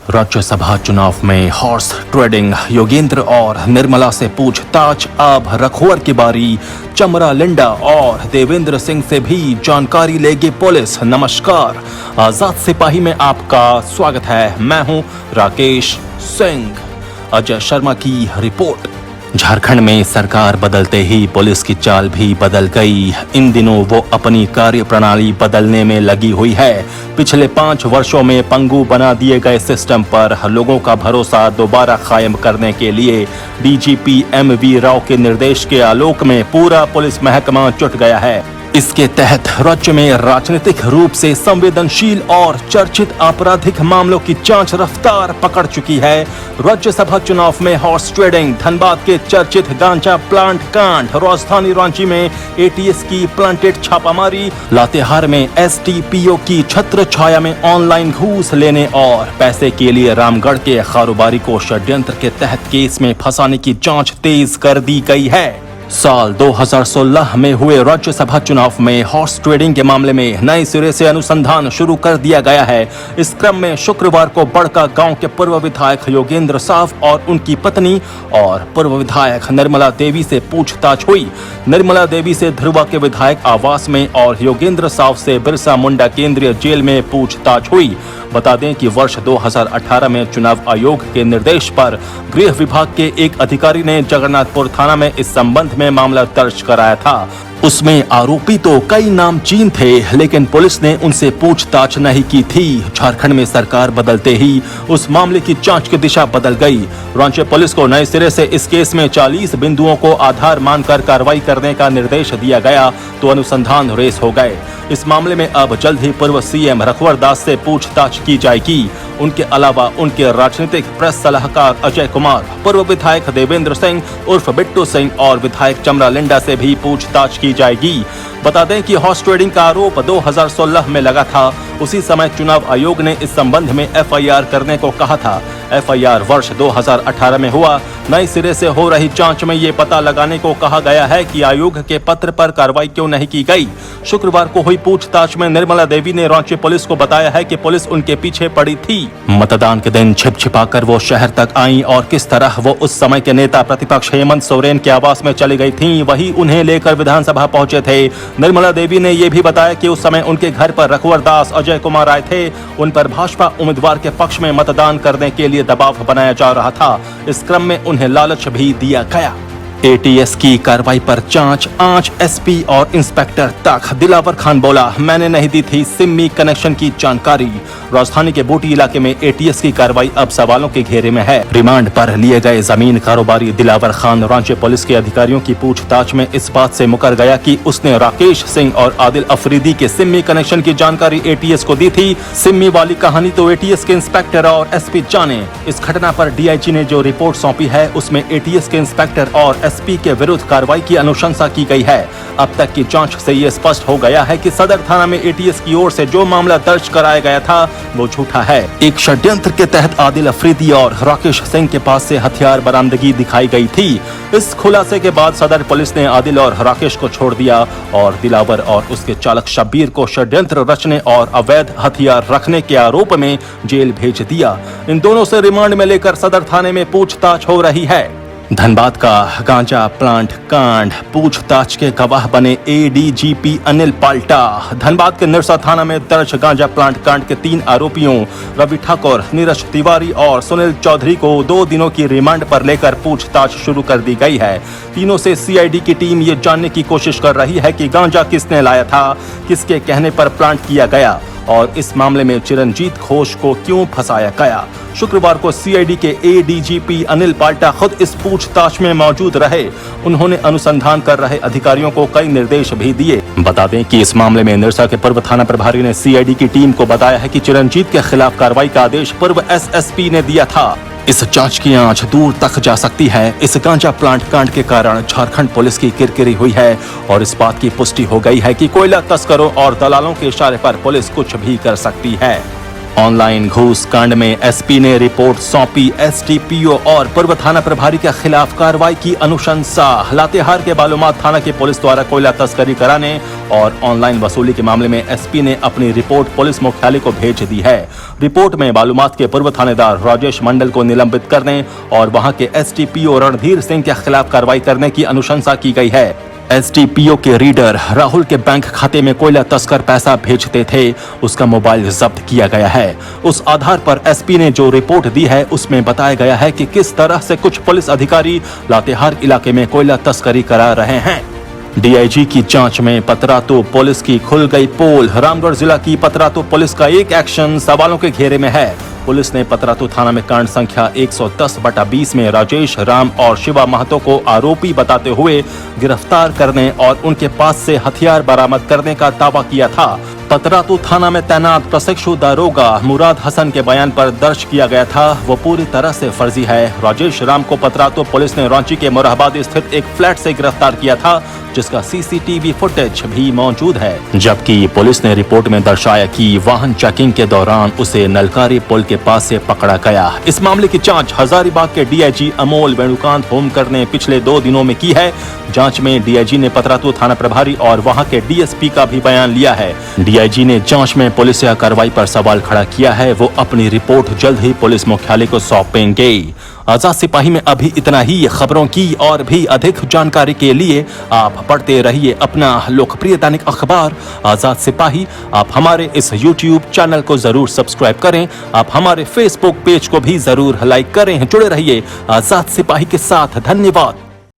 राज्यसभा चुनाव में horse trading Yogendra और निर्मला से पूछताछ। अब रखुवर की बारी। चमरा लिंडा और देवेंद्र सिंह से भी जानकारी लेगी पुलिस। नमस्कार, आजाद सिपाही में आपका स्वागत है। मैं हूं राकेश सिंह। अजय शर्मा की रिपोर्ट। झारखंड में सरकार बदलते ही पुलिस की चाल भी बदल गई। इन दिनों वो अपनी कार्य प्रणाली बदलने में लगी हुई है। पिछले 5 वर्षों में पंगु बना दिए गए सिस्टम पर लोगों का भरोसा दोबारा कायम करने के लिए डीजीपी एमवी राव के निर्देश के आलोक में पूरा पुलिस महकमा जुट गया है। इसके तहत राज्य में राजनीतिक रूप से संवेदनशील और चर्चित आपराधिक मामलों की जांच रफ्तार पकड़ चुकी है। राज्यसभा चुनाव में हॉर्स ट्रेडिंग, धनबाद के चर्चित गांजा प्लांट कांड, राजधानी रांची में एटीएस की प्लांटेड छापामारी, लातेहार में एसटीपीओ की छत्र छाया में ऑनलाइन घूस लेने और पैसे के लिए रामगढ़ के कारोबारी को षड्यंत्र के तहत केस में फंसाने की जांच तेज कर दी गई है। साल 2016 में हुए राज्यसभा चुनाव में हॉर्स ट्रेडिंग के मामले में नए सिरे से अनुसंधान शुरू कर दिया गया है। इस क्रम में शुक्रवार को बड़का गांव के पूर्व विधायक योगेंद्र साव और उनकी पत्नी और पूर्व विधायक निर्मला देवी से पूछताछ हुई। निर्मला देवी से ध्रुवा के विधायक आवास में और योगेंद्र साव से बिरसा मुंडा केंद्रीय जेल में पूछताछ हुई। बता दें कि वर्ष 2018 में चुनाव आयोग के निर्देश पर गृह विभाग के एक अधिकारी ने जगन्नाथपुर थाना में इस संबंध में मामला दर्ज कराया था। उसमें आरोपी तो कई नामचीन थे, लेकिन पुलिस ने उनसे पूछताछ नहीं की थी। झारखंड में सरकार बदलते ही उस मामले की जांच की दिशा बदल गई। रांची पुलिस को नए सिरे से इस केस में 40 बिंदुओं को आधार मानकर कार्रवाई करने का निर्देश दिया गया तो अनुसंधान रेस हो गए। इस मामले में अब जल्द ही पूर्व सीएम रघुवर दास से पूछताछ की जाएगी। उनके अलावा उनके राजनीतिक प्रेस सलाहकार अजय कुमार, पूर्व विधायक देवेंद्र सिंह उर्फ बिट्टू सिंह और विधायक चमरा लिंडा से भी पूछताछ की जाएगी। बता दें कि हॉर्स ट्रेडिंग का आरोप 2016 में लगा था। उसी समय चुनाव आयोग ने इस संबंध में एफआईआर करने को कहा था। एफआईआर वर्ष 2018 में हुआ। नए सिरे से हो रही जांच में ये पता लगाने को कहा गया है कि आयोग के पत्र पर कार्रवाई क्यों नहीं की गई। शुक्रवार को हुई पूछताछ में निर्मला देवी ने रांची पुलिस को बताया है कि पुलिस उनके पीछे पड़ी थी। मतदान के दिन छिप छिपाकर वो शहर तक आई और किस तरह वो उस समय के नेता प्रतिपक्ष हेमंत सोरेन के आवास में चली गई थी, वही उन्हें लेकर विधानसभा पहुंचे थे। निर्मला देवी ने यह भी बताया कि उस समय उनके घर पर रघुवर दास, अजय कुमार आए थे। उन पर भाजपा उम्मीदवार के पक्ष में मतदान करने के लिए दबाव बनाया जा रहा था। इस क्रम में उन्हें लालच भी दिया गया। एटीएस की कार्रवाई पर जांच आज एसपी और इंस्पेक्टर तक। दिलावर खान बोला, मैंने नहीं दी थी सिम्मी कनेक्शन की जानकारी। राजधानी के बूटी इलाके में एटीएस की कार्रवाई अब सवालों के घेरे में है। रिमांड पर लिए गए जमीन कारोबारी दिलावर खान रांची पुलिस के अधिकारियों की पूछताछ में इस बात से मुकर गया कि उसने राकेश सिंह और आदिल अफरीदी के सिम्मी कनेक्शन की जानकारी एटीएस को दी थी। सिम्मी वाली कहानी तो एटीएस के इंस्पेक्टर और एसपी जाने। इस घटना पर डीआईजी ने जो रिपोर्ट सौंपी है उसमें एटीएस के इंस्पेक्टर और एसपी के विरुद्ध कार्रवाई की अनुशंसा की गई है। अब तक की जांच से ये स्पष्ट हो गया है कि सदर थाना में एटीएस की ओर से जो मामला दर्ज कराया गया था वो झूठा है। एक षड्यंत्र के तहत आदिल अफरीदी और राकेश सिंह के पास से हथियार बरामदगी दिखाई गई थी। इस खुलासे के बाद सदर पुलिस ने आदिल और राकेश को छोड़ दिया और दिलावर और उसके चालक शब्बीर को षड्यंत्र रचने और अवैध हथियार रखने के आरोप में जेल भेज दिया। इन दोनों से रिमांड में लेकर सदर थाने में पूछताछ हो रही है। धनबाद का गांजा प्लांट कांड, पूछताछ के गवाह बने एडीजीपी अनिल पाल्टा। धनबाद के निरसा थाना में दर्ज गांजा प्लांट कांड के 3 आरोपियों रवि ठाकुर, नीरज तिवारी और सुनील चौधरी को 2 दिनों की रिमांड पर लेकर पूछताछ शुरू कर दी गई है। तीनों से सीआईडी की टीम ये जानने की कोशिश कर रही है कि गांजा किसने लाया था, किसके कहने पर प्लांट किया गया और इस मामले में चिरंजीत घोष को क्यों फंसाया गया। शुक्रवार को सीआईडी के एडीजीपी अनिल पाल्टा खुद इस पूछताछ में मौजूद रहे। उन्होंने अनुसंधान कर रहे अधिकारियों को कई निर्देश भी दिए। बता दें कि इस मामले में निरसा के पूर्व थाना प्रभारी ने सीआईडी की टीम को बताया है कि चिरंजीत के खिलाफ कार्रवाई का आदेश पूर्व एसएसपी ने दिया था। इस जांच की आंच दूर तक जा सकती है। इस गांजा प्लांट कांड के कारण झारखंड पुलिस की किरकिरी हुई है और इस बात की पुष्टि हो गई है कि कोयला तस्करों और दलालों के इशारे पर पुलिस कुछ भी कर सकती है। ऑनलाइन घूस कांड में एसपी ने रिपोर्ट सौंपी। एसडीपीओ और पूर्व थाना प्रभारी के खिलाफ कार्रवाई की अनुशंसा। लातेहार के बालूमाथ थाना की पुलिस द्वारा कोयला तस्करी कराने और ऑनलाइन वसूली के मामले में एसपी ने अपनी रिपोर्ट पुलिस मुख्यालय को भेज दी है। रिपोर्ट में बालूमाथ के पूर्व थानेदार राजेश मंडल को निलंबित करने और वहां के एसटीपीओ रणधीर सिंह के खिलाफ कार्रवाई करने की अनुशंसा की गई है। एसटीपीओ के रीडर राहुल के बैंक खाते में कोयला तस्कर पैसा भेजते थे, उसका मोबाइल जब्त किया गया है। उस आधार पर एसपी ने जो रिपोर्ट दी है उसमें बताया गया है कि किस तरह से कुछ पुलिस अधिकारी लातेहार इलाके में कोयला तस्करी करा रहे हैं। डीआईजी की जांच में पतरातू पुलिस की खुल गई पोल। रामगढ़ जिला की पतरातू पुलिस का एक एक्शन सवालों के घेरे में है। पुलिस ने पतरातू थाना में कांड संख्या 110/20 में राजेश, राम और शिवा महतो को आरोपी बताते हुए गिरफ्तार करने और उनके पास से हथियार बरामद करने का दावा किया था। पतरातू थाना में तैनात प्रशिक्षु दारोगा मुराद हसन के बयान पर दर्ज किया गया था, वो पूरी तरह से फर्जी है। राजेश राम को पतरातू पुलिस ने रांची के मोरहाबाद स्थित एक फ्लैट से गिरफ्तार किया था, जिसका सीसीटीवी फुटेज भी मौजूद है। जबकि पुलिस ने रिपोर्ट में दर्शाया कि वाहन चेकिंग के दौरान उसे नलकारी पुल के पास से पकड़ा गया। इस मामले की जांच हजारीबाग के डीआईजी अमोल वेणुकांत होमकर ने पिछले 2 दिनों में की है। जांच में डीआईजी ने पतरातू थाना प्रभारी और वहां के डीएसपी का भी बयान लिया है। डीआईजी ने जांच में पुलिस या कार्रवाई पर सवाल खड़ा किया है। वो अपनी रिपोर्ट जल्द ही पुलिस मुख्यालय को सौंपेंगे। आजाद सिपाही में अभी इतना ही। खबरों की और भी अधिक जानकारी के लिए आप पढ़ते रहिए अपना लोकप्रिय दैनिक अखबार आजाद सिपाही। आप हमारे इस YouTube चैनल को जरूर सब्सक्राइब करें। आप हमारे Facebook पेज को भी जरूर लाइक करें। जुड़े रहिए आजाद सिपाही के साथ। धन्यवाद।